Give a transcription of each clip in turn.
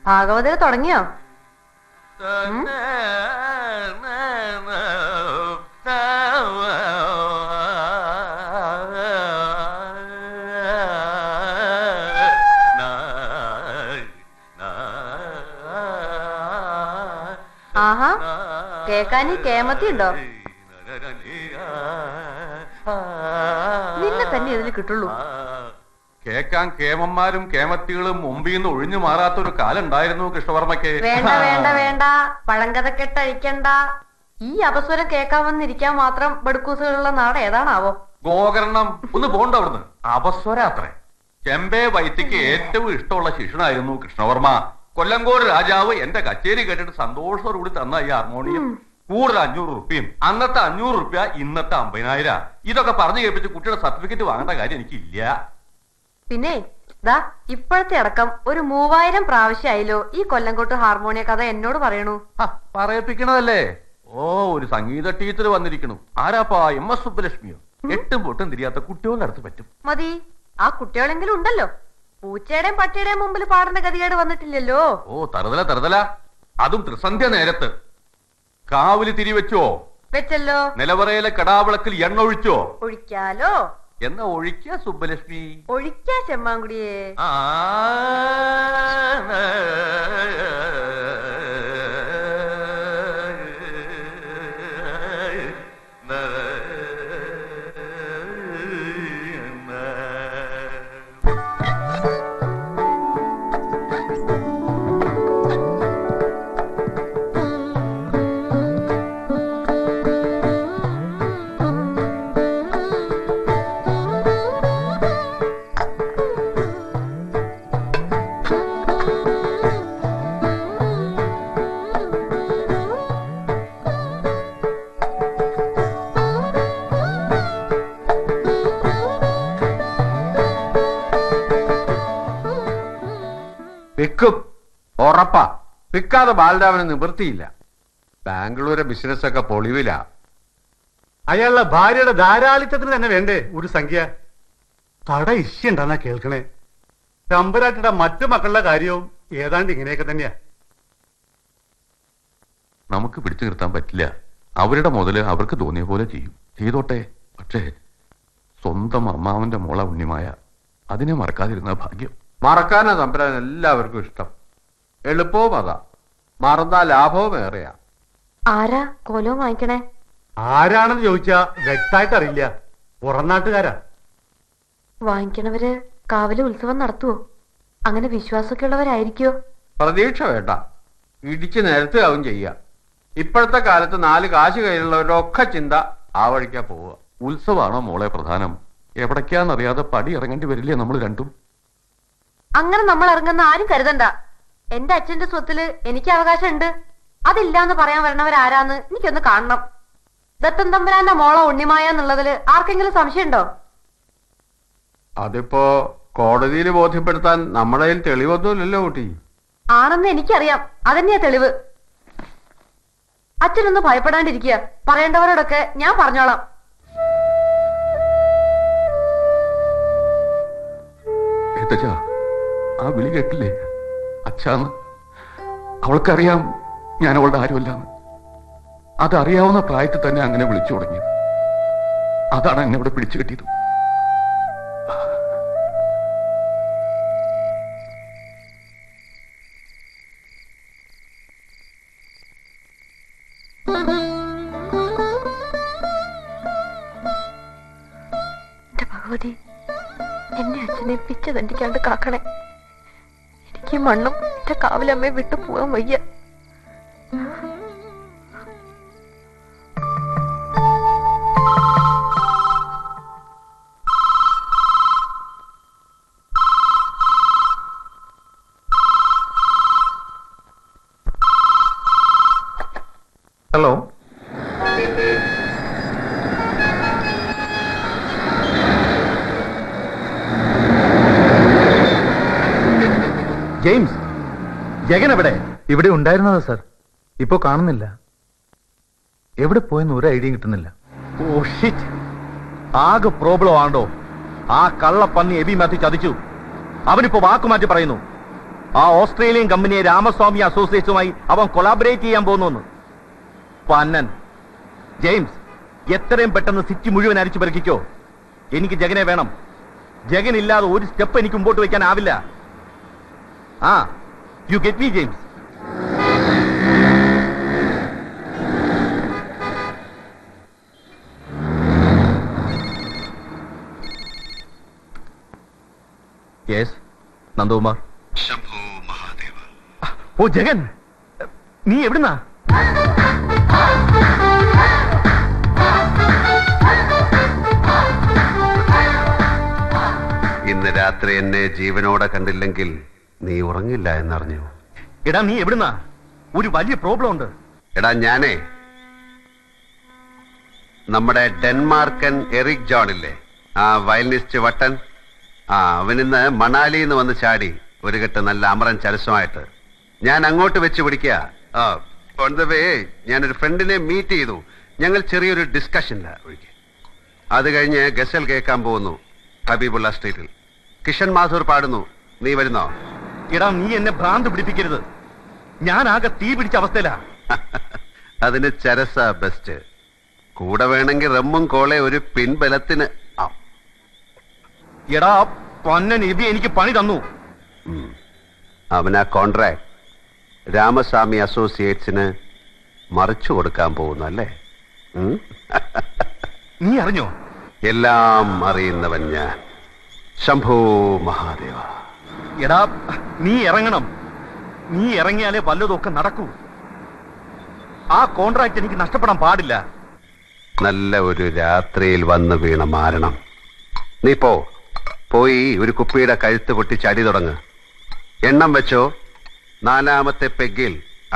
ഭാഗവതര് തുടങ്ങിയോ? ആഹാ, കേക്കാനീ കേമത്തി ഉണ്ടോ? നിന്നെ തന്നെ ഇതിൽ കിട്ടുള്ളൂ. കേക്കാൻ കേമന്മാരും കേമത്തികളും മുമ്പിൽ നിന്ന് ഒഴിഞ്ഞു മാറാത്തൊരു കാലം ഉണ്ടായിരുന്നു കൃഷ്ണവർമ്മയ്ക്ക്. വേണ്ട വേണ്ട വേണ്ട, പഴങ്കഥക്കെട്ടഴിക്കണ്ട. ഈ അപസ്വരം കേക്കാൻ വന്നിരിക്കാൻ മാത്രം ബടുക്കൂസുകളുള്ള നാട് ഏതാണാവോ? ഗോകർണം. ഒന്ന് പോണ്ട അവിടുന്ന്. അപസ്വരാത്രേ. ചെമ്പേ വൈത്തിക്ക് ഏറ്റവും ഇഷ്ടമുള്ള ശിഷ്യനായിരുന്നു കൃഷ്ണവർമ്മ. കൊല്ലങ്കോട് രാജാവ് എന്റെ കച്ചേരി കേട്ടിട്ട് സന്തോഷത്തോടു കൂടി തന്ന ഈ ഹാർമോണിയം കൂടുതൽ 500 റുപ്യയും അന്നത്തെ 500 റുപ്യ ഇന്നത്തെ 50,000. ഇതൊക്കെ പറഞ്ഞു കേൾപ്പിച്ച് കുട്ടിയുടെ സർട്ടിഫിക്കറ്റ് വാങ്ങേണ്ട കാര്യം എനിക്കില്ല. പിന്നെ ദാ ഇപ്പോഴത്തെ അടക്കം ഒരു 3000 പ്രാവശ്യമായല്ലോ ഈ കൊല്ലങ്കോട്ട് ഹാർമോണിയ കഥ എന്നോട് പറയണു. പറയിപ്പിക്കണതല്ലേ? ഓ, ഒരു സംഗീത ടീച്ചർ വന്നിരിക്കണു. ആരാപ്പാ? MS സുബ്ബലക്ഷ്മിയോ? എട്ടും പൊട്ടും തിരിയാത്ത കുട്ടികളുടെ അടുത്ത് പറ്റും. മതി, ആ കുട്ടികളെങ്കിലും ഉണ്ടല്ലോ. പൂച്ചയുടെയും പട്ടിയുടെയും മുമ്പിൽ പാടേണ്ട ഗതികേട് വന്നിട്ടില്ലല്ലോ. ഓ, തറുതല തറുതല. അതും ത്രിസന്ധ്യ നേരത്ത്. കാവില് തിരിവെച്ചോ? വെച്ചല്ലോ. നിലവറയിലെ കടാവിളക്കിൽ എണ്ണ ഒഴിച്ചോ? ഒഴിക്കാലോ. എന്നാ ഒഴിക്കാ സുബ്ബലക്ഷ്മി? ഒഴിക്കാ ചെമ്മാങ്കുടിയെ. വിൽക്കും, ഉറപ്പാ. വിൽക്കാതെ ബാലരാമന് നിവൃത്തിയില്ല. ബാംഗ്ലൂരെ ബിസിനസ് ഒക്കെ പൊളിവില. അയാളുടെ ഭാര്യയുടെ ധാരാളിത്തത്തിന് തന്നെ വേണ്ടേ ഒരു സംഖ്യ? തട ഇഷ്യുണ്ടെന്നാ കേൾക്കണേ. തമ്പുരാട്ടിയുടെ മറ്റു മക്കളുടെ കാര്യവും ഏതാണ്ട് ഇങ്ങനെയൊക്കെ തന്നെയാ. നമുക്ക് പിടിച്ചു നിർത്താൻ പറ്റില്ല. അവരുടെ മുതല് അവർക്ക് തോന്നിയ പോലെ ചെയ്തോട്ടെ. പക്ഷേ സ്വന്തം അമ്മാവന്റെ മോള ഉണ്ണിമായ അതിനെ മറക്കാതിരുന്ന ഭാഗ്യം. മറക്കാനാ തമ്പുരാൻ എല്ലാവർക്കും ഇഷ്ടം. എളുപ്പവും അതാ. മറന്നാ ലാഭവും ഏറെയാ. ആരാ കോലവും വാങ്ങിക്കണേ? ആരാണെന്ന് ചോദിച്ചാ വ്യക്തമായിട്ട് അറിയില്ല. പുറംനാട്ടുകാരാ. വാങ്ങിക്കണവര് കാവല് ഉത്സവം നടത്തുവോ? അങ്ങനെ വിശ്വാസമൊക്കെ ഉള്ളവരായിരിക്കോ? പ്രതീക്ഷ വേണ്ട. ഇടിച്ചു നിരത്തുകയാവും ചെയ്യാ. ഇപ്പോഴത്തെ കാലത്ത് 4 കാശ് കയ്യിലുള്ളവരൊക്കെ ചിന്ത ആ വഴിക്കാ പോവുക. ഉത്സവമാണോ മോളെ പ്രധാനം? എവിടേക്കാന്നറിയാതെ പടി ഇറങ്ങേണ്ടി വരില്ലേ നമ്മൾ രണ്ടും? അങ്ങനെ നമ്മൾ ഇറങ്ങുന്ന ആരും കരുതണ്ട. എന്റെ അച്ഛന്റെ സ്വത്തില് എനിക്ക് അവകാശം ഉണ്ട്. അതില്ലാന്ന് പറയാൻ വരണവരാരാന്ന് എനിക്കൊന്ന് കാണണം. ദത്തൻ തമ്പുരാന്റെ മോളോ ഉണ്ണിമായ എന്നുള്ളതില് ആർക്കെങ്കിലും സംശയമുണ്ടോ? അതിപ്പോ കോടതിയിൽ ബോധ്യപ്പെടുത്താൻ നമ്മുടെ കയ്യിൽ തെളിവൊന്നുമില്ലല്ലോ കുട്ടി. ആണെന്ന് എനിക്കറിയാം. അതന്നെയാ തെളിവ്. അച്ഛനൊന്ന് ഭയപ്പെടാണ്ടിരിക്കുക. പറയേണ്ടവരോടൊക്കെ ഞാൻ പറഞ്ഞോളാം. ആ വിളി കേട്ടില്ലേ അച്ഛാന്ന്? അവൾക്കറിയാം ഞാൻ അവളുടെ ആരുമല്ലാന്ന്. അതറിയാവുന്ന പ്രായത്തിൽ തന്നെ അങ്ങനെ വിളിച്ചു തുടങ്ങിയത്. അതാണ് എന്നെ ഇവിടെ പിടിച്ചു കെട്ടിയത്. ഭഗവതി, എന്നെ അച്ഛനെ പിച്ച തണ്ടിക്കാണ്ട് കാക്കണേ. എനിക്ക് മണ്ണും എന്റെ കാവലമ്മയെ വിട്ടു പോവാൻ വയ്യ. ഹലോ, ജെയിംസ്, ജഗൻ എവിടെ? ഇവിടെ ഉണ്ടായിരുന്നതാ സാർ. ഇപ്പോ കാണുന്നില്ല. എവിടെ പോയെന്ന് ഒരു ഐഡിയ കിട്ടുന്നില്ല. ഓ ഷിറ്റ്, ആകെ പ്രോബ്ലം ആണോ? ആ കള്ളപ്പന്നി എബി മാത്യു ചതിച്ചു. അവനിപ്പോ വാക്കുമാറ്റി പറയുന്നു. ആ ഓസ്ട്രേലിയൻ കമ്പനിയെ രാമസ്വാമി അസോസിയേറ്റ്സുമായി അവൻ കൊളാബറേറ്റ് ചെയ്യാൻ പോകുന്നു. പന്നൻ. ജെയിംസ്, എത്രയും പെട്ടെന്ന് സിറ്റി മുഴുവൻ അരിച്ചു പെറുക്കിക്കോ. എനിക്ക് ജഗനെ വേണം. ജഗൻ ഇല്ലാതെ ഒരു സ്റ്റെപ്പ് എനിക്ക് മുമ്പോട്ട് വയ്ക്കാനാവില്ല. ആ, you get me James? Yes, Nandakumar. Shambho Mahadeva. ഓ ജഗൻ, നീ എവിടുന്നാ? ഇന്ന് രാത്രി എന്നെ ജീവനോടെ കണ്ടില്ലെങ്കിൽ നീ ഉറങ്ങില്ല എന്നറിഞ്ഞു. എടാ നീ എവിടുന്നാ? ഒരു വലിയ പ്രോബ്ലം ഉണ്ട്. എടാ ഞാനേ നമ്മുടെ ഡെൻമാർക്കൻ എറിക് ജോൺ ഇല്ലേ, ആ വയലിനിസ്റ്റ് വട്ടൻ, അവനിന്ന് മണാലിന്ന് വന്ന് ചാടി ഒരു കെട്ട് നല്ല അമറൻ ചരസമായിട്ട്. ഞാൻ അങ്ങോട്ട് വെച്ച് പിടിക്കുക. ഓൺ ദ വേ ഞാനൊരു ഫ്രണ്ടിനെ മീറ്റ് ചെയ്തു. ഞങ്ങൾ ചെറിയൊരു ഡിസ്കഷനില്ല ഒഴികെ. അത് കഴിഞ്ഞ് ഗസൽ കേൾക്കാൻ പോകുന്നു ഹബീബുള്ള സ്ട്രീറ്റിൽ. കിഷൻ മാഥൂർ പാടുന്നു. നീ വരുന്നോ? എടാ നീ എന്നെ ഭ്രാന്ത് പിടിപ്പിക്കരുത്. ഞാൻ ആകെ തീ പിടിച്ച അവസ്ഥയിലാ. അതിന് ചരസ ബെസ്റ്റ്. കൂടെ വേണമെങ്കിൽ റമ്മും കോളെ ഒരു പിൻബലത്തിന്. എടാ പൊന്നൻ, ഇത് എനിക്ക് പണി തന്നു. അവനാ കോൺട്രാക്ട് രാമസ്വാമി അസോസിയേറ്റ്സിന് മറിച്ചു കൊടുക്കാൻ പോകുന്നു അല്ലേ? നീ അറിഞ്ഞോ? എല്ലാം അറിയുന്നവൻ ഞാൻ. ശംഭോ മഹാദേവ. എടാ നീ ഇറങ്ങണം. നീ ഇറങ്ങിയാലേ വല്ലതൊക്കെ നടക്കൂ. ആ കോൺട്രാക്ട് എനിക്ക് നഷ്ടപ്പെടാൻ പാടില്ല. നല്ല ഒരു രാത്രിയിൽ വന്ന് വീണ മാരണം. നീ പോയി ഒരു കുപ്പിയുടെ കഴുത്ത് പൊട്ടി ചടി തുടങ്ങ്. എണ്ണം വെച്ചോ. 4ാമത്തെ പെഗ്ഗിൽ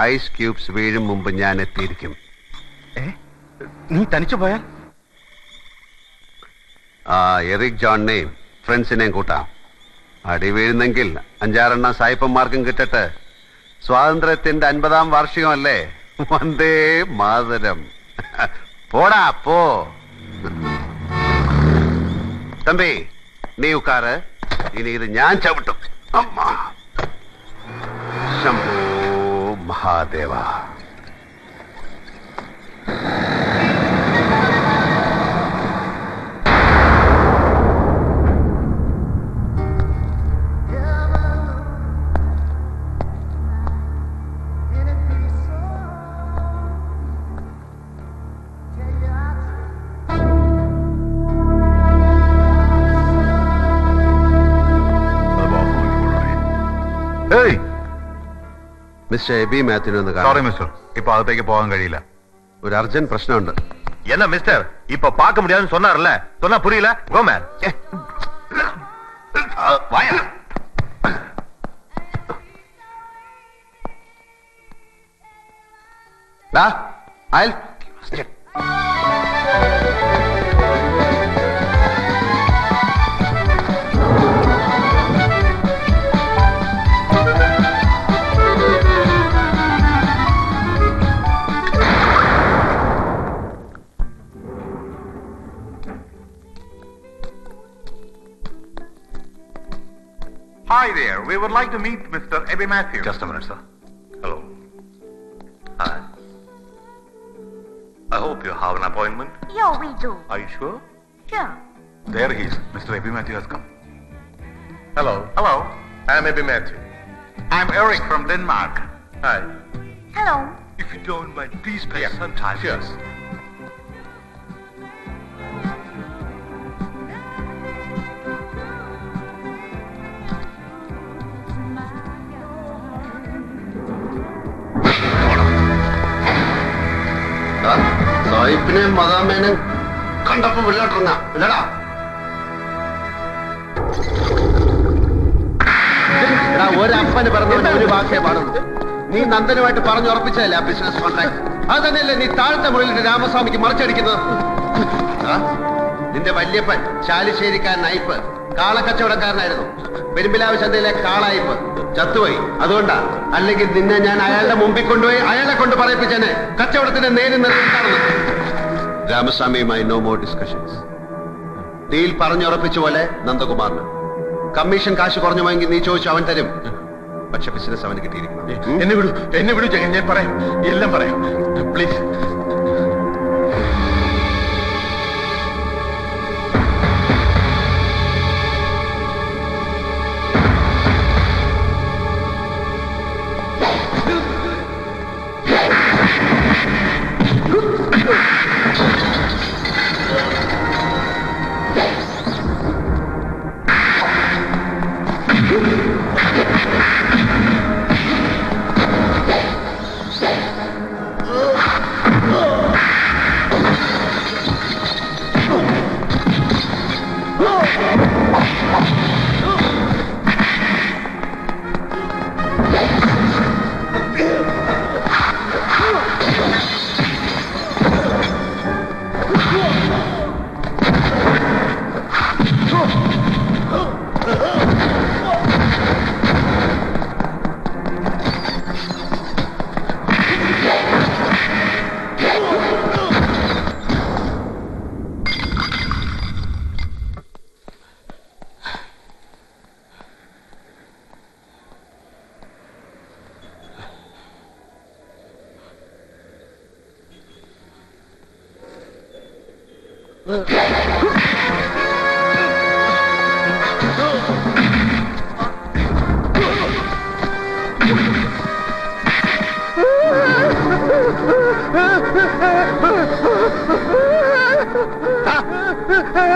ഐസ് ക്യൂബ്സ് വീഴും മുമ്പ് ഞാൻ എത്തിയിരിക്കും. നീ തനിച്ചു പോയാൽ? എറിക് ജോണിനെയും ഫ്രണ്ട്സിനെയും കൂട്ടാം. അടി വീഴുന്നെങ്കിൽ 5-6 സായിപ്പന്മാർക്കും കിട്ടട്ടെ. സ്വാതന്ത്ര്യത്തിന്റെ 50ാം വാർഷികമല്ലേ? വന്ദേ മാതരം. പോടാ പോ. തമ്പി നീ ഉക്കാറ്. ഇനി ഇത് ഞാൻ ചവിട്ടും. അമ്മ. ശംഭോ മഹാദേവ. മിസ്റ്റർ എബി മാത്യുവിനെ ഒന്ന് സോറി മിസ്റ്റർ, ഇപ്പൊ അകത്തേക്ക് പോകാൻ കഴിയില്ല. ഒരു അർജന്റ് പ്രശ്നമുണ്ട്. என்ன மிஸ்டர், இப்ப பார்க்க முடியாதுன்னு சொன்னார்ல, சொன்னா புரியல? Go man. வாயா. Hi there. We would like to meet Mr. Ebby Matthews. Just a minute, sir. Hello. Hi. I hope you have an appointment. Yeah, we do. Are you sure? Sure. There he is. Mr. Ebby Matthews has come. Hello. Hello. I am Ebby Matthews. I'm Eric from Denmark. Hi. Hello. If you don't mind, please spend some time. Cheers. സായിപ്പിനെ മദാമേനെ കണ്ടപ്പോ വെള്ളാട്ടിറങ്ങ ഇല്ലടാ. എടാ ഒരപ്പന് പറഞ്ഞവന്റെ ഒരു വാക്കേ പാടുള്ളൂ. നീ നന്ദനുമായിട്ട് പറഞ്ഞുറപ്പിച്ചതല്ലേ ആ business contract? അത് തന്നെയല്ലേ നീ താഴത്തെ മുറിയിൽ രാമസ്വാമിക്ക് മറിച്ചടിക്കുന്നത്? നിന്റെ വല്യപ്പൻ ചാലിശ്ശേരിക്കാരൻ അയ്പ് കാളക്കച്ചവടക്കാരനായിരുന്നു. പെരുമ്പിലാവ് ചന്തയിലെ കാളായിപ്പ് ചത്തുപോയി. അതുകൊണ്ടാ. അല്ലെങ്കിൽ നിന്നെ ഞാൻ അയാളുടെ മുമ്പിൽ കൊണ്ടുപോയി അയാളെ കൊണ്ട് പറയിപ്പിച്ചേനെ കച്ചവടത്തിന്റെ നേരിൽ നിർത്തിക്കാണെന്ന്. രാമസ്വാമിയുമായി നോ മോർ ഡിസ്കഷൻസ്. ഡീൽ പറഞ്ഞുറപ്പിച്ച പോലെ നന്ദകുമാറിന് കമ്മീഷൻ കാശ് കുറഞ്ഞു പോയെങ്കിൽ നീ ചോദിച്ചു അവൻ തരും. പക്ഷെ ബിസിനസ് അവന് കിട്ടിയിരിക്കണം. എന്നെ വിടൂ ജഗൻ, ഞാൻ പറയാം, എല്ലാം പറയാം, പ്ലീസ്.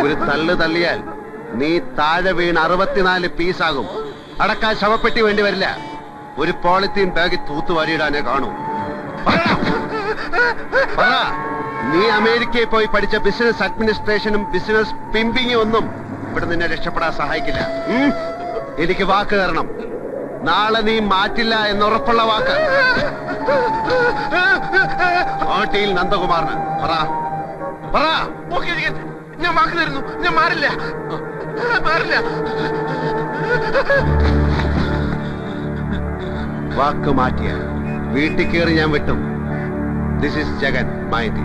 ഒരു തള്ളു തള്ളിയാൽ നീ താഴെ വീണ് 64 പീസാകും. അടക്കാൻ ശവപ്പെട്ടി വേണ്ടി വരില്ല. ഒരു പോളിത്തീൻ ബാഗിൽ തൂത്തുവാരിയിടാനേ കാണൂ. പറ, നീ അമേരിക്കയിൽ പോയി പഠിച്ച ബിസിനസ് അഡ്മിനിസ്ട്രേഷനും ബിസിനസ് പിമ്പിങ്ങും ഒന്നും ഇവിടെ നിന്നെ രക്ഷപ്പെടാൻ സഹായിക്കില്ല. എനിക്ക് വാക്ക് തരണം. നാളെ നീ മാറ്റില്ല എന്നുറപ്പുള്ള വാക്ക്. ഓട്ടിയിൽ നന്ദകുമാറിന് പറ. പറ. ഞാൻ വാക്ക് തരുന്നു, ഞാൻ മാറില്ല. വാക്ക് മാറ്റിയ വീട്ടിൽ കയറി ഞാൻ വിട്ടും. This is Jagan mind.